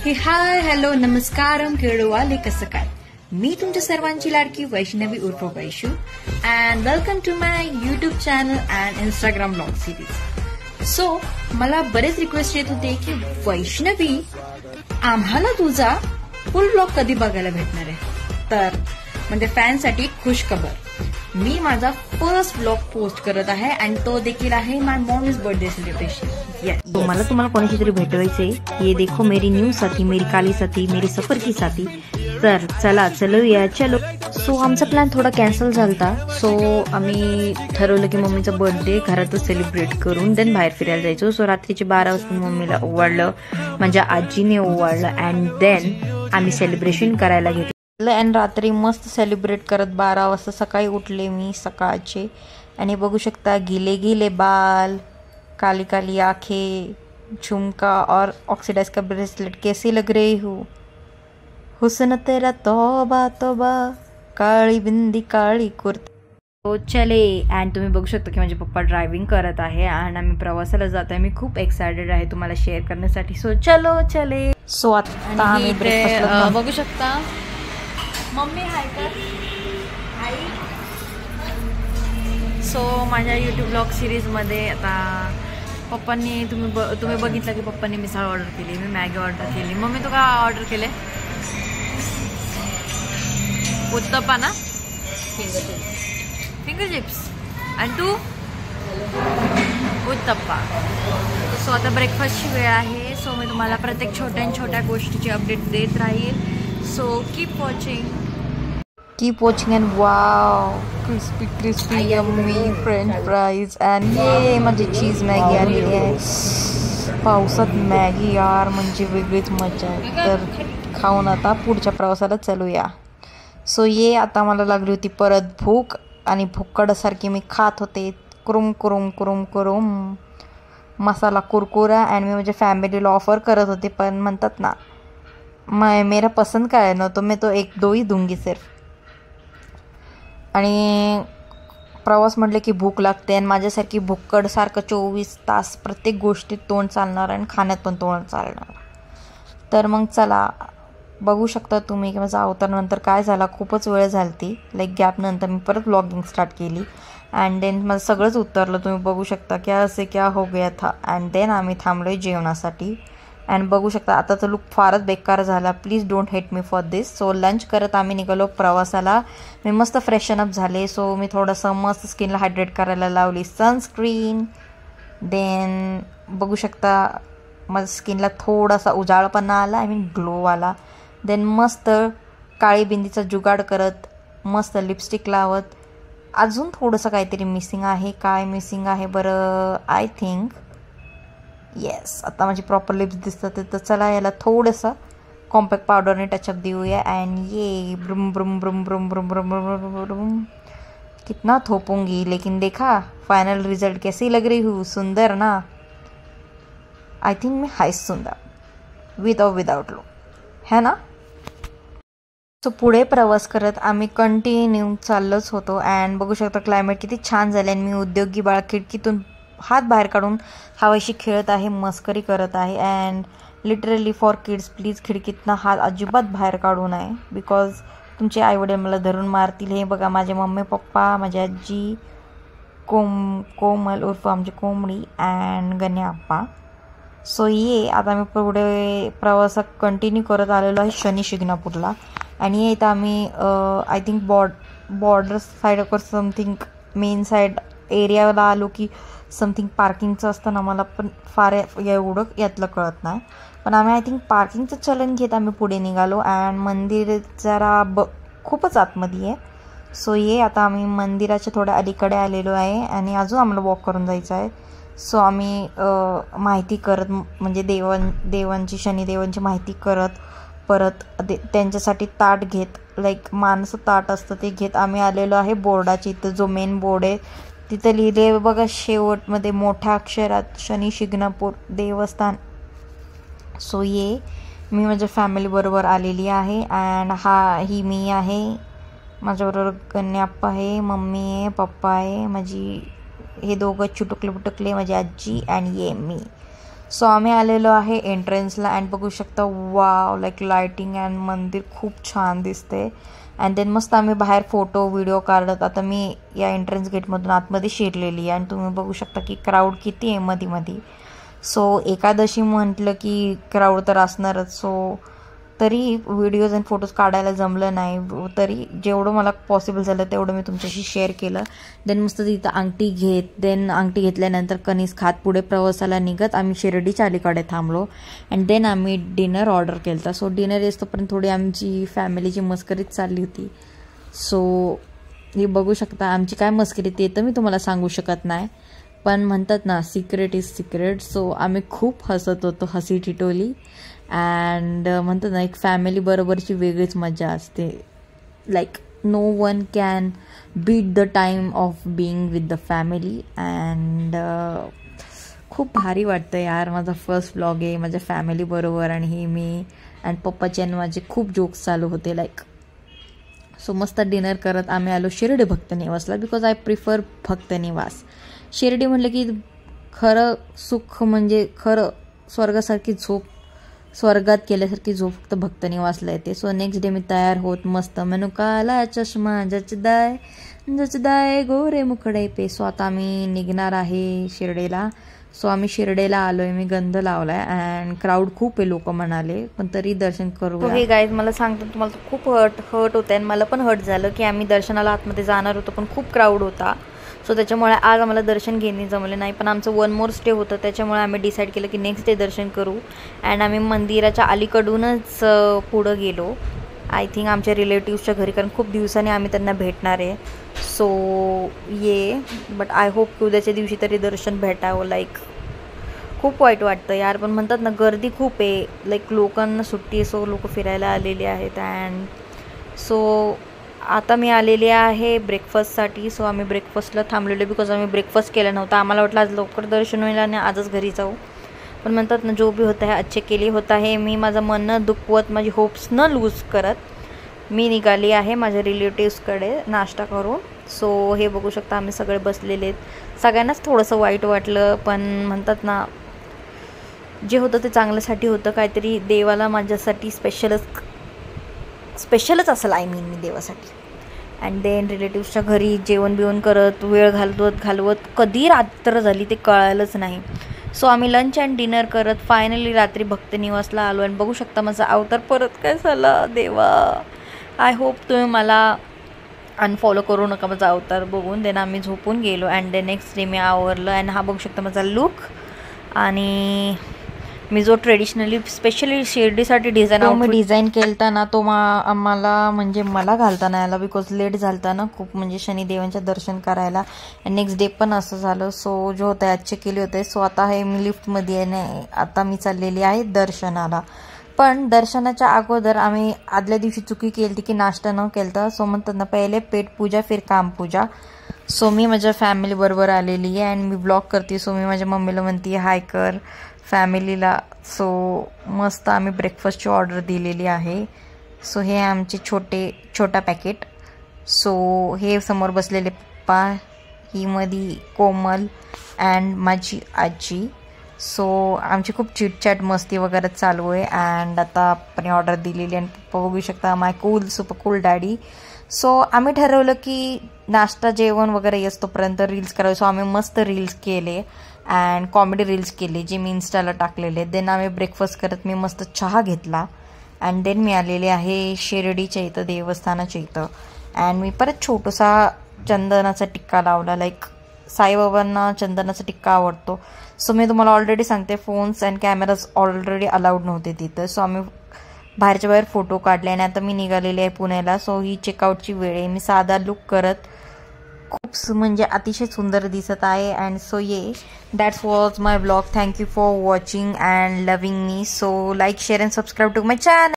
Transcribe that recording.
हे hi hello नमस्कारम केळूवाले कसं काय. मी तुमच्या सर्वांची लाडकी वैष्णवी उर्फ Vaishu and welcome to my YouTube channel and Instagram blog series. So मला बरेच रिक्वेस्ट येत होते की वैष्णवी आम्हाला तुझा फुल ब्लॉग कधी बघायला भेटणार आहे. तर म्हणजे फॅनसाठी खुश खबर, मी माझा फर्स्ट ब्लॉग पोस्ट करत आहे आणि तो देखील आहे माय मॉम्स बर्थडे सेलिब्रेशन. तुम्हाला कोणाशी तरी भेटवायचे. ये देखो मेरी न्यू साथी, मेरी काली साथी, मेरी सफर की साथी. तर चला चलो. सो आमचा प्लॅन थोडा कॅन्सल झालता. सो आम्ही ठरवलं की मम्मीचा बर्थडे घरातच सेलिब्रेट करून देन बाहेर फिरायला जायचो. सो रात्रीचे 12 वाजता मम्मीला ओवाळलं, माझ्या आजीने ओवाळलं अँड देन आम्ही सेलिब्रेशन करायला घेतलं. अँड रात्री मस्त सेलिब्रेट करत 12 वाजता सकाळी उठले मी सकाळचे. आणि बघू शकता गिले गिले बाल, काली काली आंखें, झुमका और ऑक्सीडाइज का ब्रेसलेट, कैसी लग रही हो हुस्न तेरा तौबा तौबा, काळी बिंदी काळी कुर्ती. हो चले. अँड तुम्ही बघू शकता की माझे पप्पा ड्रायव्हिंग करत आहे आणि आम्ही प्रवासाला जात आहे. मी खूप एक्सायटेड आहे तुम्हाला शेअर करण्यासाठी. सो चलो चले. सो आता आम्ही बघू शकता मम्मी हाय कर आई. सो माझ्या यूट्यूब ब्लॉग सिरीजमध्ये आता पप्पांनी तुम्ही बघितलं की पप्पांनी मिसळ ऑर्डर केली, मी मॅगी ऑर्डर केली. मम्मी तू काय ऑर्डर केले? उत्तप्पा ना, फिंगर चिप्स. आणि तू? उत्तप्पा. सो आता ब्रेकफास्टची वेळ आहे. सो मी तुम्हाला प्रत्येक छोट्या गोष्टीची अपडेट देत राहील. So keep watching and wow crispy yummy French fries and ये माझी चीज मॅगी आलेली आहे. पावसात मॅगी यार म्हणजे वेगळीच मजा आहे. तर खाऊन आता पुढच्या प्रवासाला चालूया. सो ये आता मला लागली होती परत भूक आणि भुक्कडसारखी मी खात होते कुरुम कुरुम कुरुम कुरुम मसाला कुरकुरा. अँड मी माझ्या फॅमिलीला ऑफर करत होते, पण म्हणतात ना मेरा पसंद काय आहे ना, तो मैं तो 1-2 ही दूंगी सिर्फ. आणि प्रवास म्हटलं की भूक लागते आणि माझ्यासारखी भुक्कडसारखं 24 तास प्रत्येक गोष्टीत तोंड चालणार आणि खाण्यात पण तोंड चालणार. तर मग चला बघू शकता तुम्ही की माझा अवतारनंतर काय झाला. खूपच वेळ झाली लाईक गॅपनंतर मी परत व्लॉगिंग स्टार्ट केली अँड देन मला सगळंच उतरलं. तुम्ही बघू शकता क्या असे क्या हो गया था. अँड देन आम्ही थांबलो आहे जेवणासाठी. अँड बघू शकता आताचा लुक फारच बेकार झाला, please don't hate me for this. So lunch करत आम्ही निघालो प्रवासाला. मी मस्त फ्रेशन अप झाले. सो मी थोडंसं मस्त स्किनला हायड्रेट करायला लावली सनस्क्रीन. देन बघू शकता माझ्या स्किनला थोडासा उजाळपणा आला, आय मीन ग्लो आला. देन मस्त काळी बिंदीचा जुगाड करत मस्त लिपस्टिक लावत. अजून थोडंसं काहीतरी मिसिंग आहे. काय मिसिंग आहे बरं, आय थिंक येस आता माझी प्रॉपर लिप्स दिसतात. तर चला याला थोडंसं कॉम्पॅक्ट पावडरने टचअप देऊया. अँड ये ब्रुम ब्रुम ब्रुम ब्रुम ब्रुम ब्रुम ब्रुम ब्रुम कितना थोपूंगी लेकिन देखा फाइनल रिजल्ट कैसी लग रही हूँ, सुंदर ना. आई थिंक मैं हाय सुंदर विथ और विदाउट लो है ना. सो पुढे प्रवास करत आम्ही कंटिन्यू चाललोच होतो. अँड बघू शकता क्लायमेट किती छान झालं. आणि मी उद्योगी बाळ खिडकीतून हात बाहेर काढून हवाशी खेळत आहे, मस्करी करत आहे. And literally for kids please खिडकीतनं हात अजिबात बाहेर काढू नये, बिकॉज तुमचे आईवडील मला धरून मारतील. हे बघा माझे मम्मी पप्पा, माझी आजी, कोमल उर्फ आमची कोंबडी अँड गण्याप्पा. सो ये आता मी पुढे प्रवासात कंटिन्यू करत आलेलो आहे शनी शिंगणापूरला. आणि इथं आम्ही I think border side something main side एरियाला आलो की समथिंग पार्किंगचं असतं ना, मला पण फार एवढं यातलं कळत नाही. पण आम्ही आय थिंक पार्किंगचं चलन घेत आम्ही पुढे निघालो. अँड मंदिर जरा खूपच आतमध्ये आहे. सो ये आता आम्ही मंदिराच्या थोड्या अलीकडे आलेलो आहे आणि अजून आम्हाला वॉक करून जायचं आहे. सो आम्ही माहिती करत म्हणजे देवांची शनिदेवांची माहिती करत परत त्यांच्यासाठी ताट घेत लाईक माणसं ताट असतं ते घेत आम्ही आलेलो आहे बोर्डाच्या इथं. जो मेन बोर्ड आहे तिथं लिहिले बघा शेवटमध्ये मोठ्या अक्षरात शनी शिंगणापूर देवस्थान. सो ये मी माझ्या फॅमिलीबरोबर आलेली आहे. अँड ही मी आहे, माझ्याबरोबर गण्याप्पा आहे, मम्मी आहे, पप्पा आहे, माझी हे दोघं चुटुकले बुटुकले माझी आजी अँड ये मी. सो आम्ही आलेलो आहे एंट्रन्सला अँड बघू शकता वाव लाईक लाईटिंग अँड मंदिर खूप छान दिसते. अँड देन मस्त आम्ही बाहेर फोटो व्हिडिओ काढत. आता मी या एंट्रन्स गेटमधून आतमध्ये शिरलेली आणि तुम्ही बघू शकता की क्राऊड किती आहे मध्ये. सो एकादशी म्हटलं की क्राऊड तर असणारच. सो तरी व्हिडिओज आणि फोटोज काढायला जमलं नाही, तरी जेवढं मला पॉसिबल झालं तेवढं मी तुमच्याशी शेअर केलं. देन मस्त तिथं अंगठी अंगठी घेतल्यानंतर कणीस खात पुढे प्रवासाला निघत आम्ही शिर्डीच्या अलीकडे थांबलो. अँड देन आम्ही डिनर ऑर्डर केलं. सो डिनर येतोपर्यंत थोडी आमची फॅमिलीची मस्करीच चालली होती. सो हे बघू शकता आमची काय मस्करी ते तर मी तुम्हाला सांगू शकत नाही, पण म्हणतात ना सिक्रेट इज सिक्रेट. सो आम्ही खूप हसत होतो, हसी ठिठोली. अँड म्हणतात ना एक फॅमिली बरोबरची वेगळीच मजा असते. Like no one can beat the time of being with the family. And खूप भारी वाटतं यार. माझा फर्स्ट व्लॉग आहे माझ्या फॅमिली बरोबर आणि ही मी अँड पप्पाचे आणि माझे खूप जोक्स चालू होते लाईक. सो मस्त डिनर करत आम्ही आलो शिर्डी भक्त निवासला, बिकॉज आय प्रिफर भक्त निवास. शिर्डी म्हटलं की खरं सुख म्हणजे खरं स्वर्गासारखी झोप, स्वर्गात केल्यासारखी झोप फक्त भक्त निवासला येते. सो नेक्स्ट डे मी तयार होत मस्त मेनू काला चष्मा जचदाय गोरे मुखडे पे. सो आता आम्ही निघणार आहे शिर्डीला. सो आम्ही शिर्डीला आलोय, मी गंध लावलाय अँड क्राऊड खूप आहे लोक म्हणाले, पण तरी दर्शन करू. हे गाईज मला सांगतो तुम्हाला खूप हर्ट होतं आणि मला पण हर्ट झालं की आम्ही दर्शनाला आतमध्ये जाणार होतो पण खूप क्राऊड होता. सो त्याच्यामुळे आज आम्हाला दर्शन घेणे जमले नाही, पण आमचं 1 मोर स्टे होतं त्याच्यामुळे आम्ही डिसाईड केलं की नेक्स्ट डे दर्शन करू. अँड आम्ही मंदिराच्या अलीकडूनच पुढं गेलो, आय थिंक आमच्या रिलेटिव्सच्या घरी, कारण खूप दिवसांनी आम्ही त्यांना भेटणार आहे. सो बट आय होप की उद्याच्या दिवशी तरी दर्शन भेटावं. लाईक खूप वाईट वाटतं यार, पण म्हणतात ना गर्दी खूप आहे, लाईक लोकांना सुट्टी आहे, सो लोक फिरायला आलेले आहेत. अँड सो आता मी आलेली आहे ब्रेकफास्टसाठी. सो आम्ही ब्रेकफास्टला थांबलेलो बिकॉज आम्ही ब्रेकफास्ट केला नव्हता. आम्हाला वाटलं आज लवकर दर्शन होईल आणि आजच घरी जाऊ, पण म्हणतात ना जो भी होता है अच्छे के लिए होता है. मी माझं म्हणणं दुखवत माझी होप्स न लूज करत मी निघाली आहे माझ्या रिलेटिव्सकडे नाश्ता करून. सो हे बघू शकता आम्ही सगळे बसलेले आहेत. सगळ्यांनाच थोडंसं वाईट वाटलं, पण म्हणतात ना जे होतं ते चांगल्यासाठी होतं. काहीतरी देवाला माझ्यासाठी स्पेशलच असेल, आय मीन मी देवासाठी. अँड देन रिलेटिव्सच्या घरी जेवण बिवण करत वेळ घालवत कधी रात्र झाली ते कळालंच नाही. सो आम्ही लंच अँड डिनर करत फायनली रात्री भक्त निवासला आलो. आणि बघू शकता माझा अवतार परत काय झाला देवा. आय होप तुम्ही मला अनफॉलो करू नका माझा अवतार बघून. देन आम्ही झोपून गेलो अँड देन नेक्स्ट डे मी आवरलं. अँड हा बघू शकता माझा लुक, आणि मी जो ट्रेडिशनली स्पेशली शिर्डीसाठी डिझाईन केलता ना तो आम्हाला म्हणजे मला घालताना यायला बिकॉज लेट झालता ना खूप, म्हणजे शनिदेवांचं दर्शन करायला. नेक्स्ट डे पण असं झालं. सो जो होतं आजचे केले होते. सो आता हे मी लिफ्टमध्ये आहे, आता मी चाललेली आहे दर्शनाला. पण दर्शनाच्या अगोदर आम्ही आदल्या दिवशी चुकी केली की नाश्ता न केलता. सो म्हणतात ना पहिले पेट पूजा फिर काम पूजा. सो मी माझ्या फॅमिली बरोबर आलेली आहे आणि मी ब्लॉग करते. सो मी माझ्या मम्मीला म्हणते हाय कर फॅमिलीला. सो मस्त आम्ही ब्रेकफास्टची ऑर्डर दिलेली आहे. सो हे आमचे छोटा पॅकेट. सो हे समोर बसलेले पप्पा, ही मध्ये कोमल अँड माझी आजी. सो आमची खूप चिटचॅट मस्ती वगैरे चालू आहे. अँड आता आपण ऑर्डर दिलेली आणि पप्पा बघू शकता my cool super cool daddy. So आम्ही ठरवलं की नाश्ता जेवण वगैरे येतोपर्यंत रील्स करावे. सो आम्ही मस्त रील्स केले अँड कॉमेडी रील्स केले जे मी इन्स्टाला टाकलेले. देन आम्ही ब्रेकफास्ट करत मी मस्त चहा घेतला. अँड देन मी आलेले आहे शिर्डीच्या इथं देवस्थानाच्या इथं. अँड मी परत छोटासा चंदनाचा टिक्का लावला. लाईक साईबाबांना चंदनाचा टिक्का आवडतो. सो मी तुम्हाला ऑलरेडी सांगते phones and cameras already allowed नव्हते तिथं. सो आम्ही बाहेरच्या बाहेर फोटो काढले आणि आता मी निघालेली आहे पुण्याला. सो ही चेकआउटची वेळ आहे. मी साधा लुक करत खूप म्हणजे अतिशय सुंदर दिसत आहे. And so that's was my blog. Thank you for watching and loving me. So like share and subscribe to my channel.